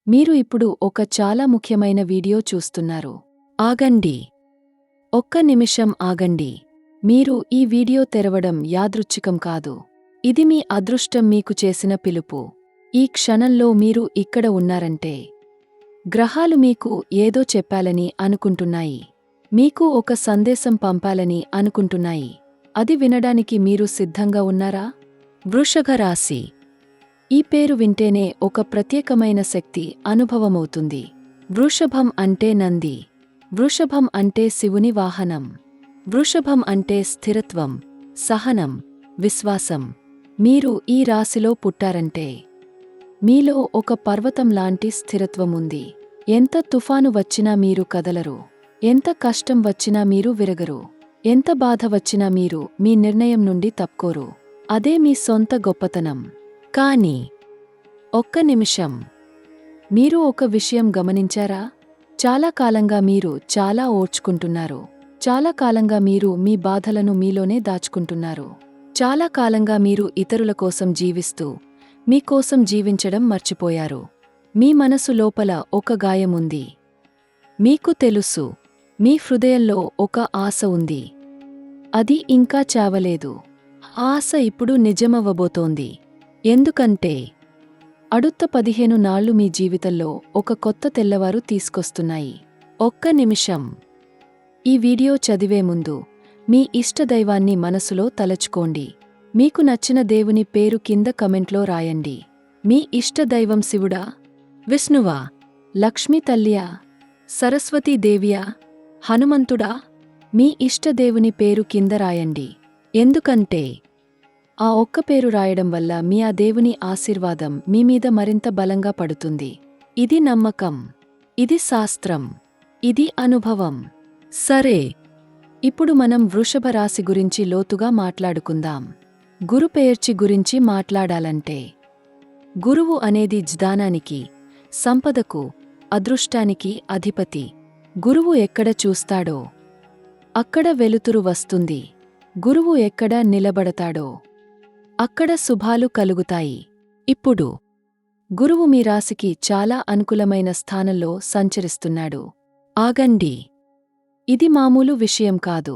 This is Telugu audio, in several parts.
మీరు ఇప్పుడు ఒక చాలా ముఖ్యమైన వీడియో చూస్తున్నారు. ఆగండి. ఒక్క నిమిషం ఆగండి. మీరు ఈ వీడియో తెరవడం యాదృచ్ఛికం కాదు. ఇది మీ అదృష్టం మీకు చేసిన పిలుపు. ఈ క్షణంలో మీరు ఇక్కడ ఉన్నారంటే గ్రహాలు మీకు ఏదో చెప్పాలని అనుకుంటున్నాయి. మీకు ఒక సందేశం పంపాలని అనుకుంటున్నాయి. అది వినడానికి మీరు సిద్ధంగా ఉన్నారా? వృషభ రాశి. ఈ పేరు వింటేనే ఒక ప్రత్యేకమైన శక్తి అనుభవమవుతుంది. వృషభం అంటే నంది. వృషభం అంటే శివుని వాహనం. వృషభం అంటే స్థిరత్వం, సహనం, విశ్వాసం. మీరు ఈ రాశిలో పుట్టారంటే మీలో ఒక పర్వతం లాంటి స్థిరత్వముంది. ఎంత తుఫాను వచ్చినా మీరు కదలరు. ఎంత కష్టం వచ్చినా మీరు విరగరు. ఎంత బాధ వచ్చినా మీరు మీ నిర్ణయం నుండి తప్పుకోరు. అదే మీ సొంత గొప్పతనం. కానీ ఒక్క నిమిషం. మీరు ఒక విషయం గమనించారా? చాలా కాలంగా మీరు చాలా ఓర్చుకుంటున్నారు. చాలా కాలంగా మీరు మీ బాధలను మీలోనే దాచుకుంటున్నారు. చాలా కాలంగా మీరు ఇతరుల కోసం జీవిస్తూ మీకోసం జీవించడం మర్చిపోయారు. మీ మనసు లోపల ఒక గాయముంది. మీకు తెలుసు, మీ హృదయంలో ఒక ఆశ ఉంది. అది ఇంకా చావలేదు. ఆశ ఇప్పుడు నిజమవ్వబోతోంది. ఎందుకంటే అడుత్త 15 నాళ్లు మీ జీవితంలో ఒక కొత్త తెల్లవారు తీసుకొస్తున్నాయి. ఒక్క నిమిషం. ఈ వీడియో చదివే ముందు మీ ఇష్టదైవాన్ని మనసులో తలచుకోండి. మీకు నచ్చిన దేవుని పేరు కింద కమెంట్లో రాయండి. మీ ఇష్టదైవం శివుడా, విష్ణువా, లక్ష్మీ తల్లియా, సరస్వతీదేవియా, హనుమంతుడా? మీ ఇష్టదేవుని పేరు కింద రాయండి. ఎందుకంటే ఆ ఒక్క పేరు రాయడం వల్ల మీ ఆ దేవుని ఆశీర్వాదం మీ మీద మరింత బలంగా పడుతుంది. ఇది నమ్మకం. ఇది శాస్త్రం. ఇది అనుభవం. సరే, ఇప్పుడు మనం వృషభ రాశి గురించి లోతుగా మాట్లాడుకుందాం. గురుపెయర్చి గురించి మాట్లాడాలంటే గురువు అనేది జ్ఞానానికి, సంపదకు, అదృష్టానికి అధిపతి. గురువు ఎక్కడ చూస్తాడో అక్కడ వెలుతురు వస్తుంది. గురువు ఎక్కడ నిలబడతాడో అక్కడ శుభాలు కలుగుతాయి. ఇప్పుడు గురువు మీ రాశికి చాలా అనుకూలమైన స్థానంలో సంచరిస్తున్నాడు. ఆగండి. ఇది మామూలు విషయం కాదు.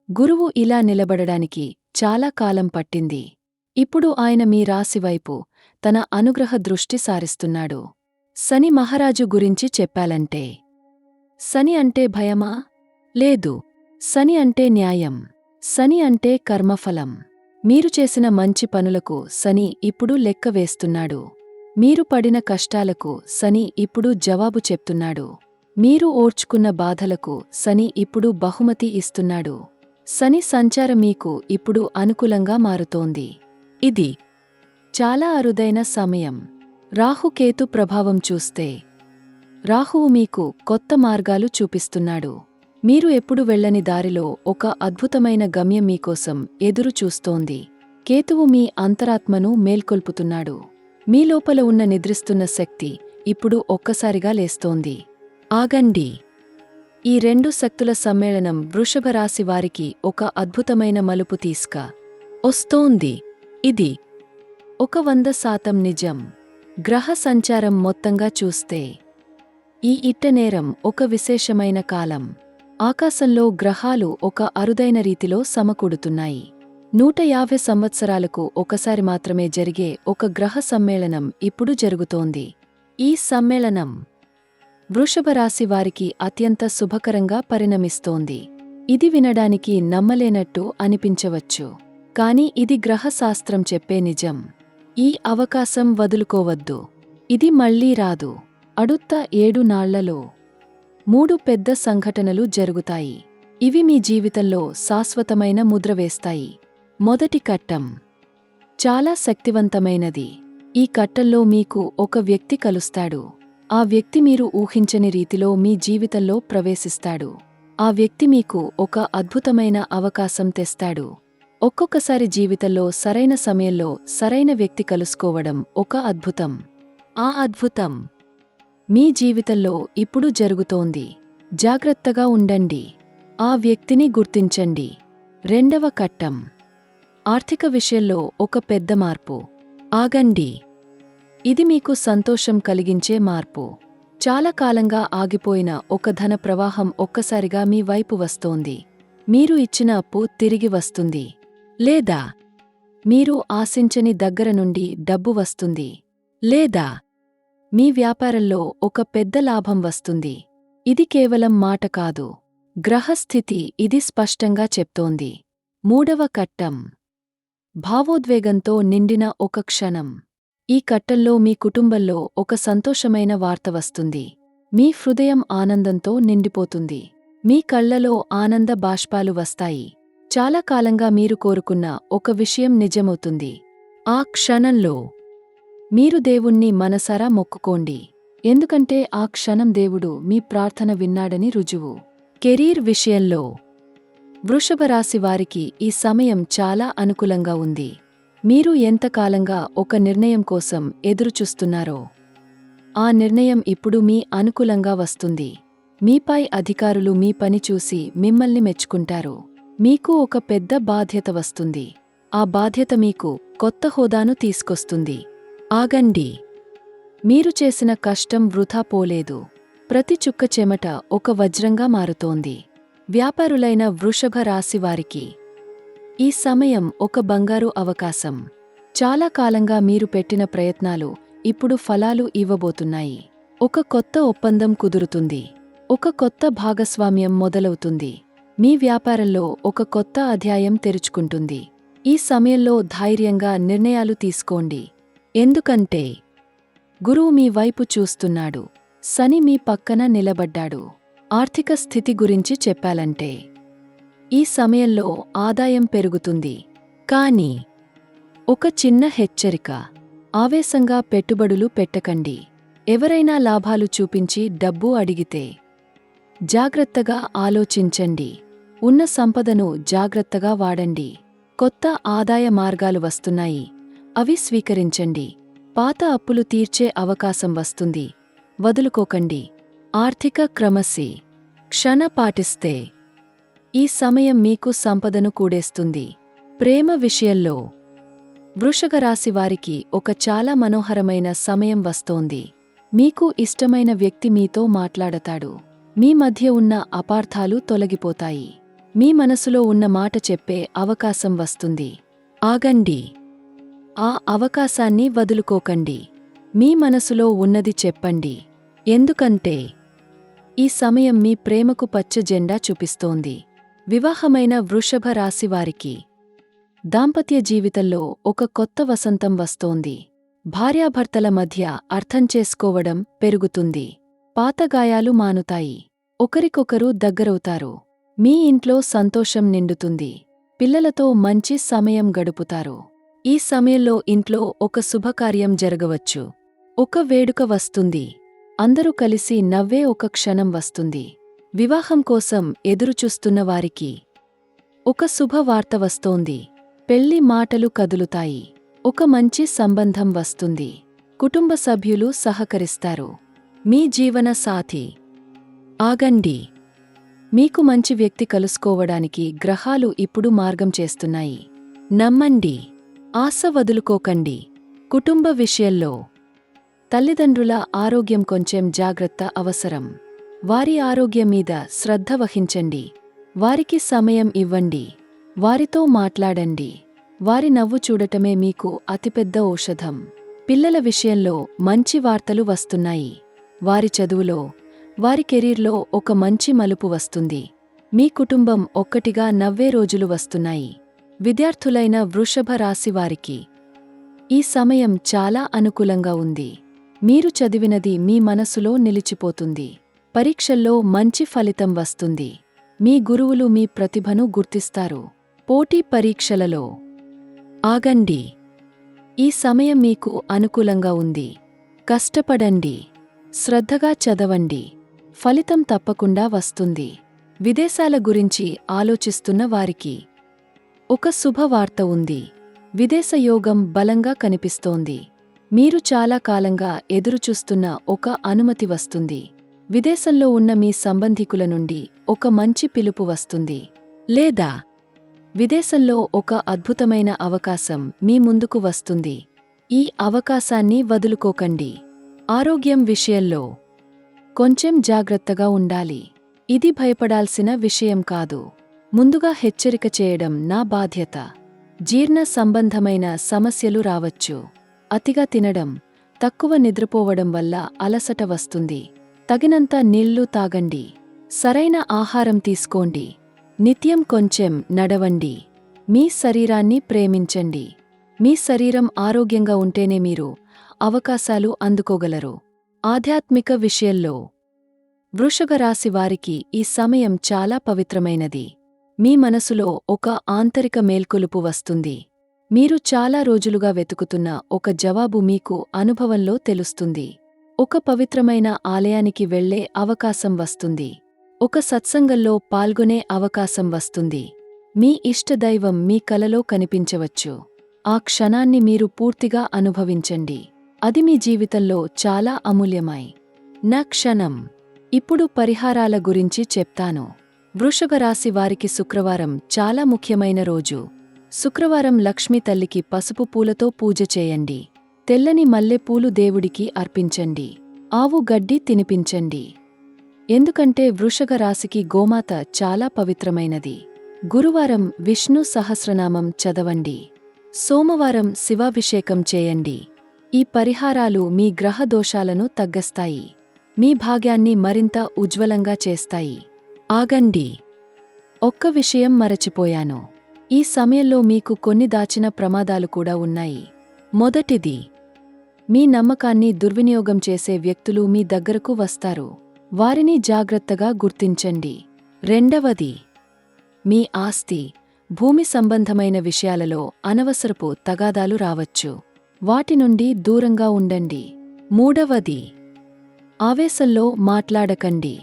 గురువు ఇలా నిలబడడానికి చాలా కాలం పట్టింది. ఇప్పుడు ఆయన మీ రాశివైపు తన అనుగ్రహ దృష్టి సారిస్తున్నాడు. శని మహారాజు గురించి చెప్పాలంటే శని అంటే భయమా? లేదు. శని అంటే న్యాయం. శని అంటే కర్మఫలం. మీరు చేసిన మంచి పనులకు శని ఇప్పుడు లెక్క వేస్తున్నాడు. మీరు పడిన కష్టాలకు శని ఇప్పుడు జవాబు చెప్తున్నాడు. మీరు ఓర్చుకున్న బాధలకు శని ఇప్పుడు బహుమతి ఇస్తున్నాడు. శని సంచారం మీకు ఇప్పుడు అనుకూలంగా మారుతోంది. ఇది చాలా అరుదైన సమయం. రాహుకేతు ప్రభావం చూస్తే రాహువు మీకు కొత్త మార్గాలు చూపిస్తున్నాడు. మీరు ఎప్పుడు వెళ్ళని దారిలో ఒక అద్భుతమైన గమ్యం మీకోసం ఎదురు చూస్తోంది. కేతువు మీ అంతరాత్మను మేల్కొల్పుతున్నాడు. మీ లోపల ఉన్న నిద్రిస్తున్న శక్తి ఇప్పుడు ఒక్కసారిగా లేస్తోంది. ఆగండి. ఈ రెండు శక్తుల సమ్మేళనం వృషభ రాశి వారికి ఒక అద్భుతమైన మలుపు వస్తోంది. ఇది 100% నిజం. గ్రహ సంచారం మొత్తంగా చూస్తే ఈ ఇట్టనేరం ఒక విశేషమైన కాలం. ఆకాశంలో గ్రహాలు ఒక అరుదైన రీతిలో సమకూడుతున్నాయి. 150 సంవత్సరాలకు ఒకసారి మాత్రమే జరిగే ఒక గ్రహ సమ్మేళనం ఇప్పుడు జరుగుతోంది. ఈ సమ్మేళనం వృషభ రాశి వారికి అత్యంత శుభకరంగా పరిణమిస్తోంది. ఇది వినడానికి నమ్మలేనట్టు అనిపించవచ్చు. కాని ఇది గ్రహశాస్త్రం చెప్పే నిజం. ఈ అవకాశం వదులుకోవద్దు. ఇది మళ్లీ రాదు. అడుత్త 7 నాళ్లలో 3 పెద్ద సంఘటనలు జరుగుతాయి. ఇవి మీ జీవితంలో శాశ్వతమైన ముద్ర వేస్తాయి. మొదటి కట్టం చాలా శక్తివంతమైనది. ఈ కట్టంలో మీకు ఒక వ్యక్తి కలుస్తాడు. ఆ వ్యక్తి మీరు ఊహించని రీతిలో మీ జీవితంలో ప్రవేశిస్తాడు. ఆ వ్యక్తి మీకు ఒక అద్భుతమైన అవకాశం తెస్తాడు. ఒక్కొక్కసారి జీవితంలో సరైన సమయంలో సరైన వ్యక్తి కలుసుకోవడం ఒక అద్భుతం. ఆ అద్భుతం మీ జీవితంలో ఇప్పుడు జరుగుతోంది. జాగ్రత్తగా ఉండండి. ఆ వ్యక్తిని గుర్తించండి. రెండవ కట్టం ఆర్థిక విషయంలో ఒక పెద్ద మార్పు. ఆగండి. ఇది మీకు సంతోషం కలిగించే మార్పు. చాలా కాలంగా ఆగిపోయిన ఒక ధన ప్రవాహం ఒక్కసారిగా మీ వైపు వస్తోంది. మీరు ఇచ్చిన అప్పు తిరిగి వస్తుంది. లేదా మీరు ఆశించని దగ్గర నుండి డబ్బు వస్తుంది. లేదా మీ వ్యాపారంలో ఒక పెద్ద లాభం వస్తుంది. ఇది కేవలం మాట కాదు. గ్రహస్థితి ఇది స్పష్టంగా చెప్తోంది. మూడవ కట్టం. భావోద్వేగంతో నిండిన ఒక క్షణం. ఈ కట్టంలో మీ కుటుంబంలో ఒక సంతోషమైన వార్త వస్తుంది. మీ హృదయం ఆనందంతో నిండిపోతుంది. మీ కళ్లలో ఆనంద బాష్పాలు వస్తాయి. చాలా కాలంగా మీరు కోరుకున్న ఒక విషయం నిజమవుతుంది. ఆ క్షణంలో మీరు దేవుణ్ణి మనసారా మొక్కుకోండి. ఎందుకంటే ఆ క్షణం దేవుడు మీ ప్రార్థన విన్నాడని రుజువు. కెరీర్ విషయంలో వృషభ రాశి వారికి ఈ సమయం చాలా అనుకూలంగా ఉంది. మీరు ఎంతకాలంగా ఒక నిర్ణయం కోసం ఎదురుచూస్తున్నారో ఆ నిర్ణయం ఇప్పుడు మీ అనుకూలంగా వస్తుంది. మీపై అధికారులు మీ పని చూసి మిమ్మల్ని మెచ్చుకుంటారు. మీకు ఒక పెద్ద బాధ్యత వస్తుంది. ఆ బాధ్యత మీకు కొత్త హోదాను తీసుకొస్తుంది. ఆగండి. మీరు చేసిన కష్టం వృథా పోలేదు. ప్రతి చుక్క చెమట ఒక వజ్రంగా మారుతోంది. వ్యాపారులైన వృషభ రాశివారికి ఈ సమయం ఒక బంగారు అవకాశం. చాలా కాలంగా మీరు పెట్టిన ప్రయత్నాలు ఇప్పుడు ఫలాలు ఇవ్వబోతున్నాయి. ఒక కొత్త ఒప్పందం కుదురుతుంది. ఒక కొత్త భాగస్వామ్యం మొదలవుతుంది. మీ వ్యాపారంలో ఒక కొత్త అధ్యాయం తెరుచుకుంటుంది. ఈ సమయంలో ధైర్యంగా నిర్ణయాలు తీసుకోండి. ఎందుకంటే గురువు మీ వైపు చూస్తున్నాడు. శని మీ పక్కన నిలబడ్డాడు. ఆర్థిక స్థితి గురించి చెప్పాలంటే ఈ సమయంలో ఆదాయం పెరుగుతుంది. కానీ ఒక చిన్న హెచ్చరిక. ఆవేశంగా పెట్టుబడులు పెట్టకండి. ఎవరైనా లాభాలు చూపించి డబ్బు అడిగితే జాగ్రత్తగా ఆలోచించండి. ఉన్న సంపదను జాగ్రత్తగా వాడండి. కొత్త ఆదాయ మార్గాలు వస్తున్నాయి. అవి స్వీకరించండి. పాత అప్పులు తీర్చే అవకాశం వస్తుంది. వదులుకోకండి. ఆర్థిక క్షణ పాటిస్తే ఈ సమయం మీకు సంపదను కూడేస్తుంది. ప్రేమ విషయంలో వృషభ రాశి వారికి ఒక చాలా మనోహరమైన సమయం వస్తోంది. మీకు ఇష్టమైన వ్యక్తి మీతో మాట్లాడతాడు. మీ మధ్య ఉన్న అపార్థాలు తొలగిపోతాయి. మీ మనసులో ఉన్న మాట చెప్పే అవకాశం వస్తుంది. ఆగండి. ఆ అవకాశాన్ని వదులుకోకండి. మీ మనసులో ఉన్నది చెప్పండి. ఎందుకంటే ఈ సమయం మీ ప్రేమకు పచ్చ జెండా చూపిస్తోంది. వివాహమైన వృషభ రాశివారికి దాంపత్య జీవితంలో ఒక కొత్త వసంతం వస్తోంది. భార్యాభర్తల మధ్య అర్థం చేసుకోవడం పెరుగుతుంది. పాత గాయాలు మానుతాయి. ఒకరికొకరు దగ్గరవుతారు. మీ ఇంట్లో సంతోషం నిండుతుంది. పిల్లలతో మంచి సమయం గడుపుతారు. ఈ సమయంలో ఇంట్లో ఒక శుభకార్యం జరగవచ్చు. ఒక వేడుక వస్తుంది. అందరూ కలిసి నవ్వే ఒక క్షణం వస్తుంది. వివాహం కోసం ఎదురుచూస్తున్న వారికి ఒక శుభవార్త వస్తోంది. పెళ్లి మాటలు కదులుతాయి. ఒక మంచి సంబంధం వస్తుంది. కుటుంబ సభ్యులు సహకరిస్తారు. మీ జీవన సాథి. ఆగండి. మీకు మంచి వ్యక్తి కలుసుకోవడానికి గ్రహాలు ఇప్పుడు మార్గం చేస్తున్నాయి. నమ్మండి. ఆశ వదులుకోకండి. కుటుంబ విషయంలో తల్లిదండ్రుల ఆరోగ్యం కొంచెం జాగ్రత్త అవసరం. వారి ఆరోగ్యం మీద శ్రద్ధ వహించండి. వారికి సమయం ఇవ్వండి. వారితో మాట్లాడండి. వారి నవ్వు చూడటమే మీకు అతిపెద్ద ఔషధం. పిల్లల విషయంలో మంచి వార్తలు వస్తున్నాయి. వారి చదువులో, వారి కెరీర్లో ఒక మంచి మలుపు వస్తుంది. మీ కుటుంబం ఒక్కటిగా నవ్వే రోజులు వస్తున్నాయి. విద్యార్థులైన వృషభ రాశివారికి ఈ సమయం చాలా అనుకూలంగా ఉంది. మీరు చదివినది మీ మనసులో నిలిచిపోతుంది. పరీక్షల్లో మంచి ఫలితం వస్తుంది. మీ గురువులు మీ ప్రతిభను గుర్తిస్తారు. పోటీ పరీక్షలలో ఆగండి. ఈ సమయం మీకు అనుకూలంగా ఉంది. కష్టపడండి. శ్రద్ధగా చదవండి. ఫలితం తప్పకుండా వస్తుంది. విదేశాల గురించి ఆలోచిస్తున్న వారికి ఒక శుభవార్త ఉంది. విదేశయోగం బలంగా కనిపిస్తోంది. మీరు చాలా కాలంగా ఎదురుచూస్తున్న ఒక అనుమతి వస్తుంది. విదేశంలో ఉన్న మీ సంబంధికుల నుండి ఒక మంచి పిలుపు వస్తుంది. లేదా విదేశంలో ఒక అద్భుతమైన అవకాశం మీ ముందుకు వస్తుంది. ఈ అవకాశాన్ని వదులుకోకండి. ఆరోగ్యం విషయంలో కొంచెం జాగ్రత్తగా ఉండాలి. ఇది భయపడాల్సిన విషయం కాదు. ముందుగా హెచ్చరిక చేయడం నా బాధ్యత. జీర్ణ సంబంధమైన సమస్యలు రావచ్చు. అతిగా తినడం, తక్కువ నిద్రపోవడం వల్ల అలసట వస్తుంది. తగినంత నీళ్లు తాగండి. సరైన ఆహారం తీసుకోండి. నిత్యం కొంచెం నడవండి. మీ శరీరాన్ని ప్రేమించండి. మీ శరీరం ఆరోగ్యంగా ఉంటేనే మీరు అవకాశాలు అందుకోగలరు. ఆధ్యాత్మిక విషయంలో వృషభ రాశి వారికి ఈ సమయం చాలా పవిత్రమైనది. మీ మనసులో ఒక ఆంతరిక మేల్కొలుపు వస్తుంది. మీరు చాలా రోజులుగా వెతుకుతున్న ఒక జవాబు మీకు అనుభవంలో తెలుస్తుంది. ఒక పవిత్రమైన ఆలయానికి వెళ్ళే అవకాశం వస్తుంది. ఒక సత్సంగంలో పాల్గొనే అవకాశం వస్తుంది. మీ ఇష్టదైవం మీ కలలో కనిపించవచ్చు. ఆ క్షణాన్ని మీరు పూర్తిగా అనుభవించండి. అది మీ జీవితంలో చాలా అమూల్యమై నా క్షణం. ఇప్పుడు పరిహారాల గురించి చెప్తాను. వృషభ రాశి వారికి శుక్రవారం చాలా ముఖ్యమైన రోజు. శుక్రవారం లక్ష్మీ తల్లికి పసుపు పూలతో పూజ చేయండి. తెల్లని మల్లెపూలు దేవుడికి అర్పించండి. ఆవు గడ్డి తినిపించండి. ఎందుకంటే వృషభ రాశికి గోమాత చాలా పవిత్రమైనది. గురువారం విష్ణు సహస్రనామం చదవండి. సోమవారం శివాభిషేకం చేయండి. ఈ పరిహారాలు మీ గ్రహ దోషాలను తగ్గిస్తాయి. మీ భాగ్యాన్ని మరింత ఉజ్వలంగా చేస్తాయి. ఆగండి, ఒక్క విషయం మరచిపోయాను. ఈ సమయంలో మీకు కొన్ని దాచిన ప్రమాదాలు కూడా ఉన్నాయి. మొదటిది, మీ నమ్మకాన్ని దుర్వినియోగం చేసే వ్యక్తులు మీ దగ్గరకు వస్తారు. వారిని జాగ్రత్తగా గుర్తించండి. రెండవది, మీ ఆస్తి, భూమి సంబంధమైన విషయాలలో అనవసరపు తగాదాలు రావచ్చు. వాటి నుండి దూరంగా ఉండండి. మూడవది, ఆవేశంలో మాట్లాడకండి.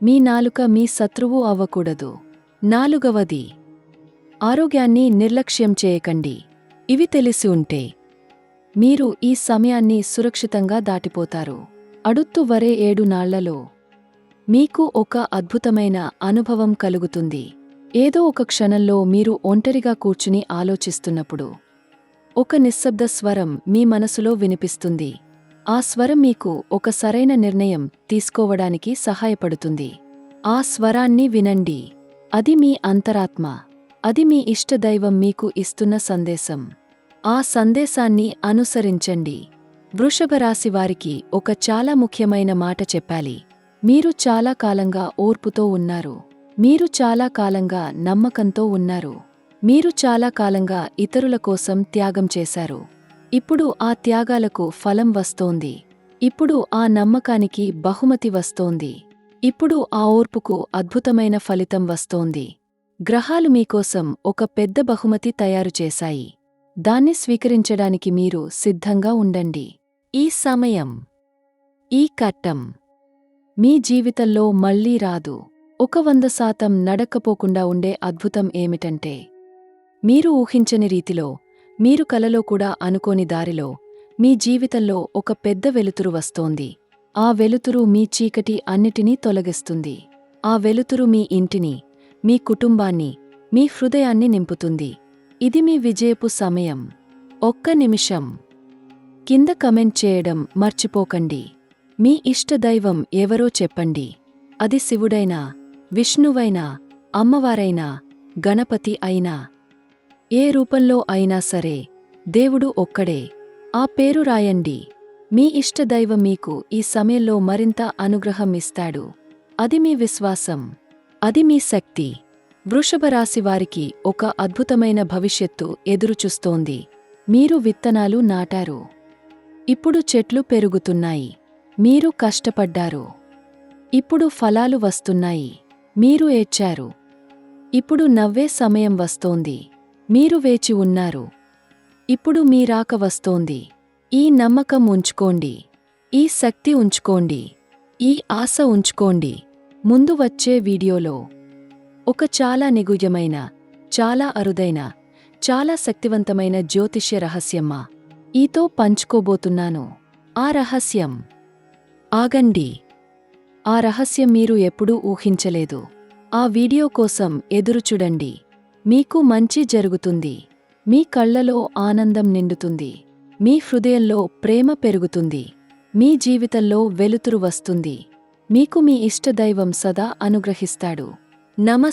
మీ నాలుక మీ శత్రువు అవ్వకూడదు. నాలుగవది, ఆరోగ్యాన్ని నిర్లక్ష్యం చేయకండి. ఇవి తెలిసి ఉంటే మీరు ఈ సమయాన్ని సురక్షితంగా దాటిపోతారు. అడుత్తు వరే 7 నాళ్లలో మీకు ఒక అద్భుతమైన అనుభవం కలుగుతుంది. ఏదో ఒక క్షణంలో మీరు ఒంటరిగా కూర్చుని ఆలోచిస్తున్నప్పుడు ఒక నిశ్శబ్ద స్వరం మీ మనసులో వినిపిస్తుంది. ఆ స్వరం మీకు ఒక సరైన నిర్ణయం తీసుకోవడానికి సహాయపడుతుంది. ఆ స్వరాన్ని వినండి. అది మీ అంతరాత్మ. అది మీ ఇష్టదైవం మీకు ఇస్తున్న సందేశం. ఆ సందేశాన్ని అనుసరించండి. వృషభ రాశి వారికి ఒక చాలా ముఖ్యమైన మాట చెప్పాలి. మీరు చాలా కాలంగా ఓర్పుతో ఉన్నారు. మీరు చాలా కాలంగా నమ్మకంతో ఉన్నారు. మీరు చాలా కాలంగా ఇతరుల కోసం త్యాగం చేశారు. ఇప్పుడు ఆ త్యాగాలకు ఫలం వస్తోంది. ఇప్పుడు ఆ నమ్మకానికి బహుమతి వస్తోంది. ఇప్పుడు ఆ ఓర్పుకు అద్భుతమైన ఫలితం వస్తోంది. గ్రహాలు మీకోసం ఒక పెద్ద బహుమతి తయారు చేశాయి. దాన్ని స్వీకరించడానికి మీరు సిద్ధంగా ఉండండి. ఈ సమయం, ఈ కట్టం మీ జీవితంలో మళ్లీ రాదు. 100% నడక్కపోకుండా ఉండే అద్భుతం ఏమిటంటే, మీరు ఊహించని రీతిలో, మీరు కలలో కూడా అనుకోని దారిలో మీ జీవితంలో ఒక పెద్ద వెలుతురు వస్తోంది. ఆ వెలుతురు మీ చీకటి అన్నిటినీ తొలగిస్తుంది. ఆ వెలుతురు మీ ఇంటిని, మీ కుటుంబాన్ని, మీ హృదయాన్ని నింపుతుంది. ఇది మీ విజయపు సమయం. ఒక్క నిమిషం కింద కమెంట్ చేయడం మర్చిపోకండి. మీ ఇష్టదైవం ఎవరో చెప్పండి. అది శివుడైనా, విష్ణువైనా, అమ్మవారైనా, గణపతి అయినా, ఏ రూపంలో అయినా సరే దేవుడు ఒక్కడే. ఆ పేరు రాయండి. మీ ఇష్టదైవం మీకు ఈ సమయంలో మరింత అనుగ్రహం ఇస్తాడు. అది మీ విశ్వాసం. అది మీ శక్తి. వృషభ రాశి వారికి ఒక అద్భుతమైన భవిష్యత్తు ఎదురుచూస్తోంది. మీరు విత్తనాలు నాటారు. ఇప్పుడు చెట్లు పెరుగుతున్నాయి. మీరు కష్టపడ్డారు. ఇప్పుడు ఫలాలు వస్తున్నాయి. మీరు ఏడ్చారు. ఇప్పుడు నవ్వే సమయం వస్తోంది. మీరు వేచి ఉన్నారు. ఇప్పుడు మీ రాక వస్తోంది. ఈ నమ్మకం ఉంచుకోండి. ఈ శక్తి ఉంచుకోండి. ఈ ఆశ ఉంచుకోండి. ముందు వచ్చే వీడియోలో ఒక చాలా నిగూఢమైన, చాలా అరుదైన, చాలా శక్తివంతమైన జ్యోతిష్య రహస్యమ్మా ఈతో పంచుకోబోతున్నాను. ఆ రహస్యం, ఆగండి, ఆ రహస్యం మీరు ఎప్పుడూ ఊహించలేదు. ఆ వీడియో కోసం ఎదురుచూడండి. మీకు మంచి జరుగుతుంది. మీ కళ్లలో ఆనందం నిండుతుంది. మీ హృదయంలో ప్రేమ పెరుగుతుంది. మీ జీవితంలో వెలుతురు వస్తుంది. మీకు మీ ఇష్టదైవం సదా అనుగ్రహిస్తాడు. నమస్తే.